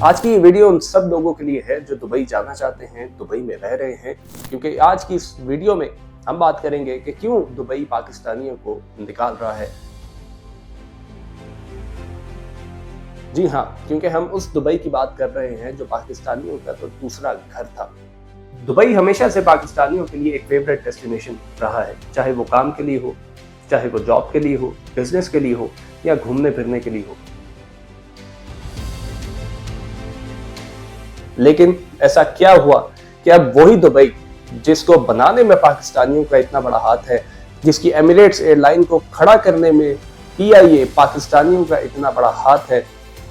आज की ये वीडियो उन सब लोगों के लिए है जो दुबई जाना चाहते हैं, दुबई में रह रहे हैं, क्योंकि आज की इस वीडियो में हम बात करेंगे कि क्यों दुबई पाकिस्तानियों को निकाल रहा है। जी हाँ, क्योंकि हम उस दुबई की बात कर रहे हैं जो पाकिस्तानियों का तो दूसरा घर था। दुबई हमेशा से पाकिस्तानियों के लिए एक फेवरेट डेस्टिनेशन रहा है, चाहे वो काम के लिए हो, चाहे वो जॉब के लिए हो, बिजनेस के लिए हो या घूमने फिरने के लिए हो। लेकिन ऐसा क्या हुआ कि अब वही दुबई जिसको बनाने में पाकिस्तानियों का इतना बड़ा हाथ है, जिसकी एमिरेट्स एयरलाइन को खड़ा करने में PIA पाकिस्तानियों का इतना बड़ा हाथ है,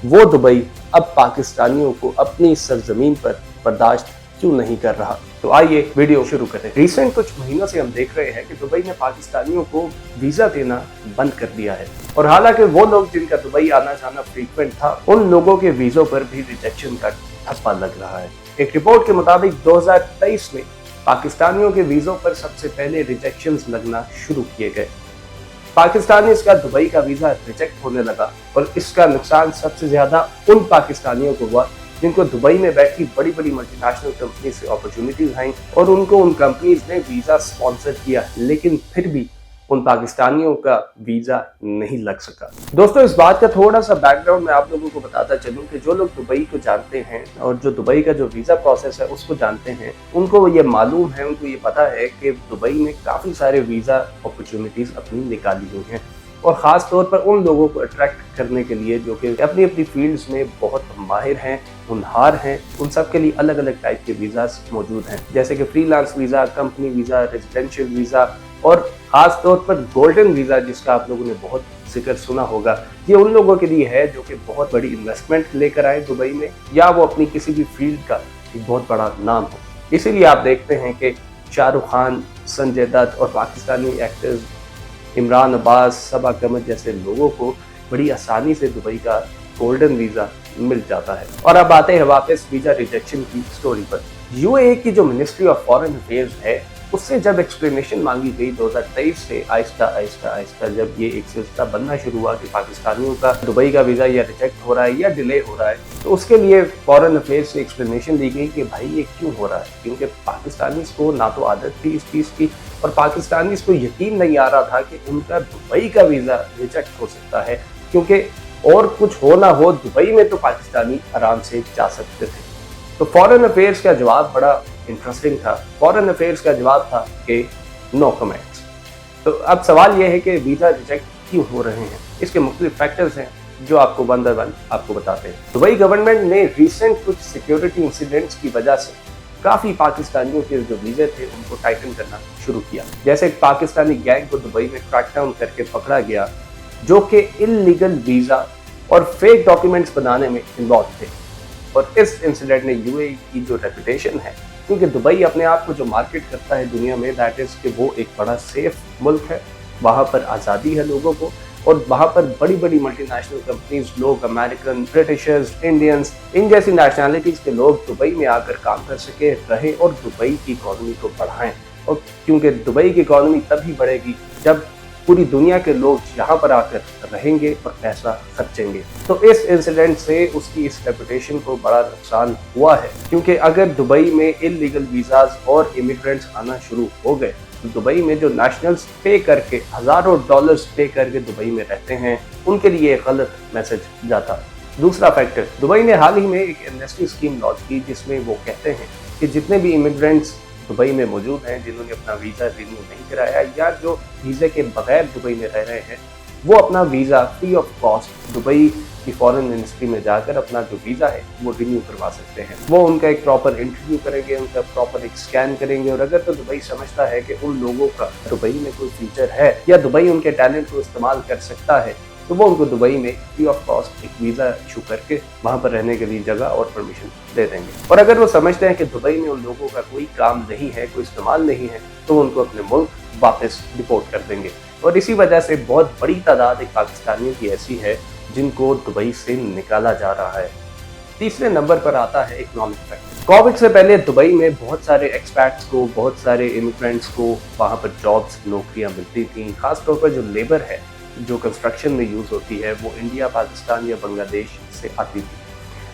वो दुबई अब पाकिस्तानियों को अपनी सरजमीन पर बर्दाश्त क्यों नहीं कर रहा। तो आइए वीडियो शुरू करें। रिसेंट कुछ महीनों से हम देख रहे हैं कि दुबई ने पाकिस्तानियों को वीजा देना बंद कर दिया है, और हालांकि वो लोग जिनका दुबई आना जाना फ्रीक्वेंट था, उन लोगों के वीजों पर भी रिजेक्शन का ठप्पा लग रहा है। एक रिपोर्ट के मुताबिक 2023 में पाकिस्तानियों के वीजों पर सबसे पहले रिजेक्शंस लगना शुरू किए गए। पाकिस्तानी का दुबई का वीजा रिजेक्ट होने लगा, और इसका नुकसान सबसे ज्यादा उन पाकिस्तानियों को हुआ जिनको दुबई में बैठी बड़ी बड़ी मल्टीनेशनल कंपनी से अपॉर्चुनिटीज आई, और उनको उन कंपनीज ने वीजा स्पॉन्सर किया, लेकिन फिर भी उन पाकिस्तानियों का वीजा नहीं लग सका। दोस्तों, इस बात का थोड़ा सा बैकग्राउंड मैं आप लोगों को बताता चलूं कि जो लोग दुबई को जानते हैं और जो दुबई का जो वीजा प्रोसेस है उसको जानते हैं, उनको ये मालूम है, उनको ये पता है कि दुबई में काफी सारे वीजा अपॉर्चुनिटीज अपनी निकाली हुई हैं, और खास तौर पर उन लोगों को अट्रैक्ट करने के लिए जो कि अपनी अपनी फील्ड्स में बहुत माहिर हैं, हुनहार हैं। उन सब के लिए अलग अलग टाइप के वीज़ास मौजूद हैं, जैसे कि freelance visa, company visa, residential visa, और खास तौर पर गोल्डन वीज़ा जिसका आप लोगों ने बहुत जिक्र सुना होगा। ये उन लोगों के लिए है जो कि बहुत बड़ी इन्वेस्टमेंट लेकर आए दुबई में, या वो अपनी किसी भी फील्ड का एक बहुत बड़ा नाम हो। इसीलिए आप देखते हैं कि शाहरुख खान, संजय दत्त और पाकिस्तानी एक्टर्स इमरान अब्बास, सबा कमर जैसे लोगों को बड़ी आसानी से दुबई का गोल्डन वीजा मिल जाता है। और अब आते हैं वापस वीजा रिजेक्शन की स्टोरी पर। UAE की जो मिनिस्ट्री ऑफ फॉरेन अफेयर्स है, उससे जब एक्सप्लेनेशन मांगी गई 2023 से आहिस्ता आहिस्ता जब ये एक सिलसिला बनना शुरू हुआ कि पाकिस्तानियों का दुबई का वीजा या रिजेक्ट हो रहा है या डिले हो रहा है, तो उसके लिए फॉरेन अफेयर्स से एक्सप्लेनेशन दी गई कि भाई ये क्यों हो रहा है, क्योंकि पाकिस्तानी को ना तो आदत थी इस चीज़ की, और पाकिस्तानी को यकीन नहीं आ रहा था कि उनका दुबई का वीजा रिजेक्ट हो सकता है, क्योंकि और कुछ हो ना हो दुबई में तो पाकिस्तानी आराम से जा सकते थे। तो फॉरेन अफेयर्स का जवाब बड़ा इंटरेस्टिंग था। फॉरेन अफेयर्स का जवाब था कि नो कमेंट्स। तो अब सवाल यह है कि वीजा रिजेक्ट क्यों हो रहे हैं। इसके मुख्तलिफ फैक्टर्स हैं जो आपको वन बाय वन आपको बताते हैं। दुबई गवर्नमेंट ने रिसेंट कुछ सिक्योरिटी इंसिडेंट्स की वजह से काफी पाकिस्तानियों के जो वीजे थे उनको टाइटन करना शुरू किया। जैसे एक पाकिस्तानी गैंग को दुबई में क्रैकडाउन करके पकड़ा गया, जो कि इल्लीगल वीजा और फेक डॉक्यूमेंट्स बनाने में इन्वॉल्व थे। और इस इंसिडेंट ने UAE की जो रेपुटेशन है, क्योंकि दुबई अपने आप को जो मार्केट करता है दुनिया में, दैट इज कि वो एक बड़ा सेफ मुल्क है, वहाँ पर आज़ादी है लोगों को, और वहाँ पर बड़ी बड़ी मल्टीनेशनल कंपनीज, लोग अमेरिकन, ब्रिटिशर्स, इंडियंस, इन जैसी नेशनैलिटीज़ के लोग दुबई में आकर काम कर सके, रहे और दुबई की इकॉनमी को बढ़ाएं। और क्योंकि दुबई की इकॉनमी तभी बढ़ेगी जब पूरी दुनिया के लोग यहाँ पर आकर रहेंगे और पैसा खर्चेंगे। तो इस इंसिडेंट से उसकी इस रेपुटेशन को बड़ा नुकसान हुआ है, क्योंकि अगर दुबई में इल्लीगल वीज़ाज और इमिग्रेंट्स आना शुरू हो गए, तो दुबई में जो नेशनल्स पे करके हज़ारों डॉलर्स पे करके दुबई में रहते हैं, उनके लिए गलत मैसेज जाता। दूसरा फैक्टर, दुबई ने हाल ही में एक एमनेस्टी स्कीम लॉन्च की, जिसमें वो कहते हैं कि जितने भी इमिग्रेंट्स दुबई में मौजूद हैं, जिन्होंने अपना वीज़ा रिन्यू नहीं कराया या जो वीज़े के बगैर दुबई में रह रहे हैं, वो अपना visa free of cost Dubai की फॉरेन मिनिस्ट्री में जाकर अपना जो वीज़ा है वो रिन्यू करवा सकते हैं। वो उनका एक प्रॉपर इंटरव्यू करेंगे, उनका प्रॉपर एक स्कैन करेंगे, और अगर तो दुबई समझता है कि उन लोगों का दुबई में कोई फ्यूचर है या दुबई उनके टैलेंट को इस्तेमाल कर सकता है, तो वो उनको दुबई में फ्री ऑफ कॉस्ट एक वीज़ा इशू करके वहाँ पर रहने के लिए जगह और परमिशन दे देंगे। और अगर वो समझते हैं कि दुबई में उन लोगों का कोई काम नहीं है, कोई इस्तेमाल नहीं है, तो वो उनको अपने मुल्क वापस डिपोर्ट कर देंगे। और इसी वजह से बहुत बड़ी तादाद एक पाकिस्तानियों की ऐसी है जिनको दुबई से निकाला जा रहा है। तीसरे नंबर पर आता है इकोनॉमिक फैक्टर। कोविड से पहले दुबई में बहुत सारे एक्सपैट्स को, बहुत सारे इमिग्रेंट्स को वहाँ पर जॉब्स, नौकरियाँ मिलती थी। खासतौर पर जो लेबर है जो कंस्ट्रक्शन में यूज़ होती है, वो इंडिया, पाकिस्तान या बांग्लादेश से आती थी।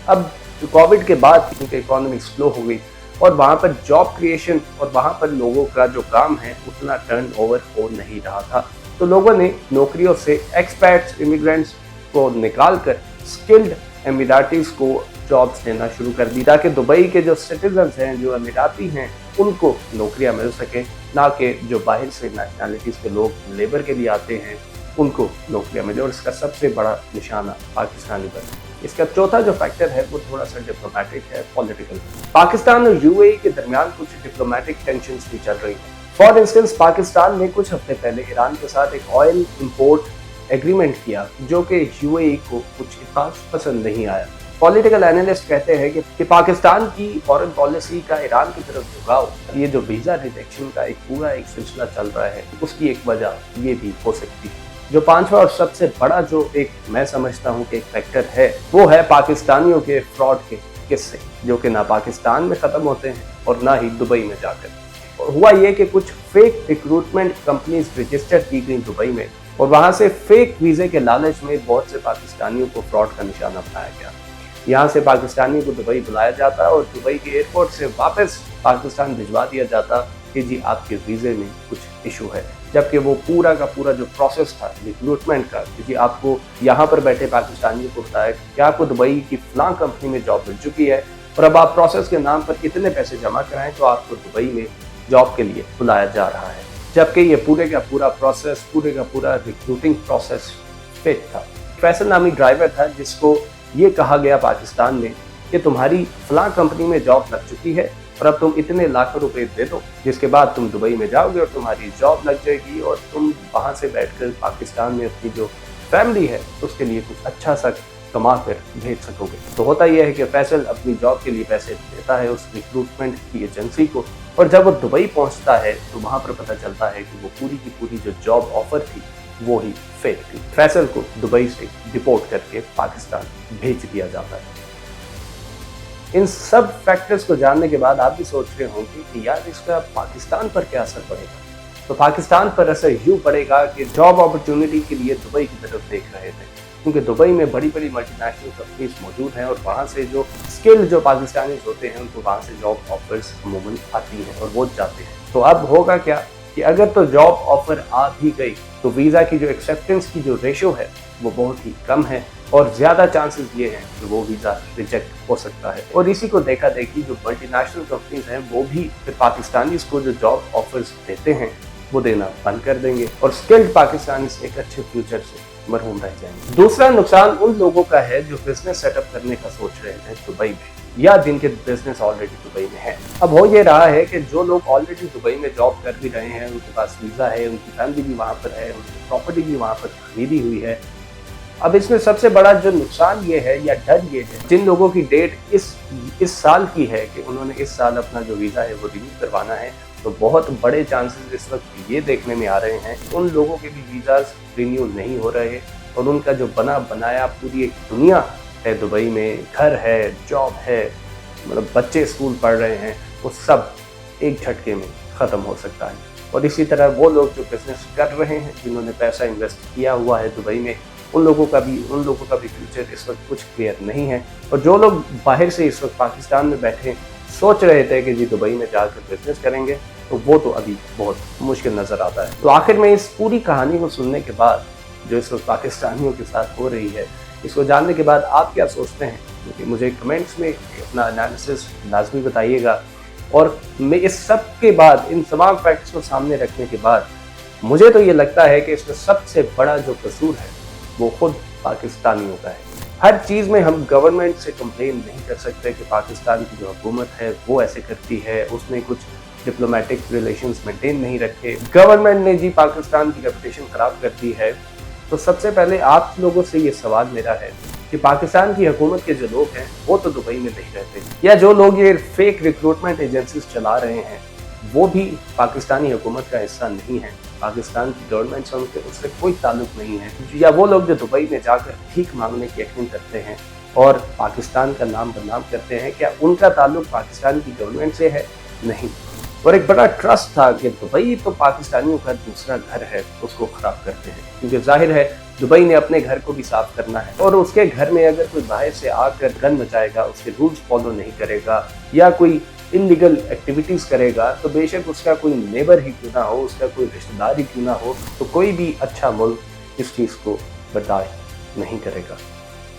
अब तो कोविड के बाद क्योंकि इकोनॉमी स्लो हो गई और वहाँ पर जॉब क्रिएशन और वहाँ पर लोगों का जो काम है उतना टर्नओवर हो नहीं रहा था, तो लोगों ने नौकरियों से एक्सपैट्स इमिग्रेंट्स को निकाल कर स्किल्ड एमिराटीज को जॉब्स देना शुरू कर दी, ताकि दुबई के जो सिटीजन्स हैं, जो अमीराती हैं, उनको नौकरियां मिल सकें, ना कि जो बाहर से नेशनलिटीज़ के लोग लेबर के लिए आते हैं उनको नौकरियां मिले। और इसका सबसे बड़ा निशाना पाकिस्तानी पर। इसका चौथा जो फैक्टर है वो थोड़ा सा डिप्लोमेटिक है, पॉलिटिकल। पाकिस्तान और यूएई के दरमियान कुछ डिप्लोमेटिक टेंशंस भी चल रही हैं। फॉर इंस्टेंस पाकिस्तान ने कुछ हफ्ते पहले ईरान के साथ एक ऑयल इंपोर्ट एग्रीमेंट किया जो कि यूएई को कुछ खास पसंद नहीं आया। पॉलिटिकल एनालिस्ट कहते हैं कि पाकिस्तान की फॉरेन पॉलिसी का ईरान की तरफ झुकाव, ये जो वीजा रिजेक्शन का एक सिलसिला चल रहा है, उसकी एक वजह ये भी हो सकती है। जो पांचवा और सबसे बड़ा जो एक मैं समझता हूँ कि एक फैक्टर है वो है पाकिस्तानियों के फ्रॉड के किस्से, जो कि ना पाकिस्तान में खत्म होते हैं और ना ही दुबई में जाकर। और हुआ ये कि कुछ फेक रिक्रूटमेंट कंपनीज रजिस्टर की गई दुबई में और वहां से फेक वीजे के लालच में बहुत से पाकिस्तानियों को फ्रॉड का निशाना बनाया गया। यहाँ से पाकिस्तानियों को दुबई बुलाया जाता और दुबई के एयरपोर्ट से वापस पाकिस्तान भिजवा दिया जाता कि जी आपके वीज़े में कुछ इशू है, जबकि वो पूरा का पूरा जो प्रोसेस था रिक्रूटमेंट का, क्योंकि आपको यहाँ पर बैठे पाकिस्तानियों को बताया कि आपको दुबई की फलां कंपनी में जॉब मिल चुकी है और अब आप प्रोसेस के नाम पर इतने पैसे जमा कराएं तो आपको दुबई में जॉब के लिए बुलाया जा रहा है, जबकि ये पूरे का पूरा प्रोसेस, पूरे का पूरा रिक्रूटिंग प्रोसेस फेक था। फैसल नामी ड्राइवर था जिसको ये कहा गया पाकिस्तान में कि तुम्हारी फलां कंपनी में जॉब लग चुकी है और अब तुम इतने लाखों रुपए दे दो, जिसके बाद तुम दुबई में जाओगे और तुम्हारी जॉब लग जाएगी और तुम वहां से बैठकर पाकिस्तान में अपनी जो फैमिली है उसके लिए कुछ अच्छा सा कमा कर भेज सकोगे। तो होता यह है कि फैसल अपनी जॉब के लिए पैसे देता है उस रिक्रूटमेंट की एजेंसी को, और जब वो दुबई पहुंचता है तो वहां पर पता चलता है कि वो पूरी की पूरी जो जॉब ऑफर थी वो ही फेक थी। फैसल को दुबई से डिपोर्ट करके पाकिस्तान भेज दिया जाता है। इन सब फैक्टर्स को जानने के बाद आप भी सोच रहे होंगे कि यार इसका पाकिस्तान पर क्या असर पड़ेगा। तो पाकिस्तान पर असर यूँ पड़ेगा कि जॉब अपॉर्चुनिटी के लिए दुबई की तरफ देख रहे थे, क्योंकि दुबई में बड़ी बड़ी मल्टीनेशनल कंपनीज मौजूद हैं और वहाँ से जो स्किल्ड जो पाकिस्तानी होते हैं उनको वहाँ से जॉब ऑफर्स अमूमन आती हैं और वो जाते हैं। तो अब होगा क्या कि अगर तो जॉब ऑफर आ भी गई तो वीज़ा की जो एक्सेप्टेंस की जो रेशो है वो बहुत ही कम है और ज़्यादा चांसेस ये हैं कि वो वीज़ा रिजेक्ट हो सकता है। और इसी को देखा देखी जो मल्टीनेशनल कंपनीज हैं वो भी पाकिस्तानीज को जो जॉब ऑफर्स देते हैं वो देना बंद कर देंगे और स्किल्ड पाकिस्तानीज एक अच्छे फ्यूचर से मरहूम रह जाएंगे। दूसरा नुकसान उन लोगों का है जो बिजनेस सेटअप करने का सोच रहे हैं दुबई में या जिनके बिजनेस ऑलरेडी दुबई में है। अब हो ये रहा है कि जो लोग ऑलरेडी दुबई में जॉब कर भी रहे हैं, उनके पास वीज़ा है, उनकी फैमिली भी वहाँ पर है, उनकी प्रॉपर्टी भी वहाँ पर खरीदी हुई है। अब इसमें सबसे बड़ा जो नुकसान ये है या डर ये है, जिन लोगों की डेट इस साल की है कि उन्होंने इस साल अपना जो वीज़ा है वो रिन्यू करवाना है, तो बहुत बड़े चांसेस इस वक्त ये देखने में आ रहे हैं उन लोगों के भी वीज़ाज रिन्यू नहीं हो रहे और उनका जो बना बनाया पूरी एक दुनिया है दुबई में, घर है, जॉब है, मतलब बच्चे स्कूल पढ़ रहे हैं, वो सब एक झटके में ख़त्म हो सकता है। और इसी तरह वो लोग जो बिजनेस कर रहे हैं, जिन्होंने पैसा इन्वेस्ट किया हुआ है दुबई में, उन लोगों का भी फ्यूचर इस वक्त कुछ क्लियर नहीं है। और जो लोग बाहर से इस वक्त पाकिस्तान में बैठे सोच रहे थे कि जी दुबई में जाकर बिजनेस करेंगे, तो वो तो अभी बहुत मुश्किल नज़र आता है। तो आखिर में इस पूरी कहानी को सुनने के बाद जो इस वक्त पाकिस्तानियों के साथ हो रही है, इसको जानने के बाद आप क्या सोचते हैं, क्योंकि मुझे कमेंट्स में अपना एनालिसिस लाजमी बताइएगा। और मैं इस सब के बाद, इन तमाम फैक्ट्स को सामने रखने के बाद, मुझे तो ये लगता है कि इसमें सबसे बड़ा जो कसूर है वो खुद पाकिस्तानियों का है। हर चीज़ में हम गवर्नमेंट से कंप्लेन नहीं कर सकते कि पाकिस्तान की जो हुकूमत है वो ऐसे करती है, उसने कुछ डिप्लोमेटिक रिलेशंस मेंटेन नहीं रखे, गवर्नमेंट ने जी पाकिस्तान की रेपुटेशन ख़राब कर दी है। तो सबसे पहले आप लोगों से ये सवाल मेरा है कि पाकिस्तान की हुकूमत के जो लोग हैं वो तो दुबई में नहीं रहते, या जो लोग ये फेक रिक्रूटमेंट एजेंसीज चला रहे हैं वो भी पाकिस्तानी हुकूमत का हिस्सा नहीं है। पाकिस्तान की गवर्नमेंट से उनके उससे कोई ताल्लुक नहीं है। या वो लोग जो दुबई में जाकर भीख मांगने की यकीन करते हैं और पाकिस्तान का नाम बदनाम करते हैं, क्या उनका ताल्लुक पाकिस्तान की गवर्नमेंट से है? नहीं। और एक बड़ा ट्रस्ट था कि दुबई तो पाकिस्तानियों का दूसरा घर है, उसको खराब करते हैं, क्योंकि जाहिर है दुबई ने अपने घर को भी साफ करना है और उसके घर में अगर कोई बाहर से आकर गन मचाएगा, उसके रूल्स फॉलो नहीं करेगा या कोई इलीगल एक्टिविटीज करेगा, तो बेशक उसका कोई नेबर ही क्यों ना हो, उसका कोई रिश्तेदार ही क्यों ना हो, तो कोई भी अच्छा मुल्क इस चीज़ को बर्दाश्त नहीं करेगा।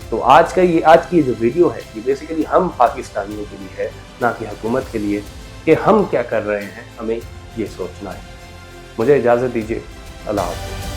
तो आज की जो वीडियो है ये बेसिकली हम पाकिस्तानियों के लिए है, ना कि हुकूमत के लिए, कि हम क्या कर रहे हैं, हमें ये सोचना है। मुझे इजाज़त दीजिए। अल्लाह हाफ़िज़।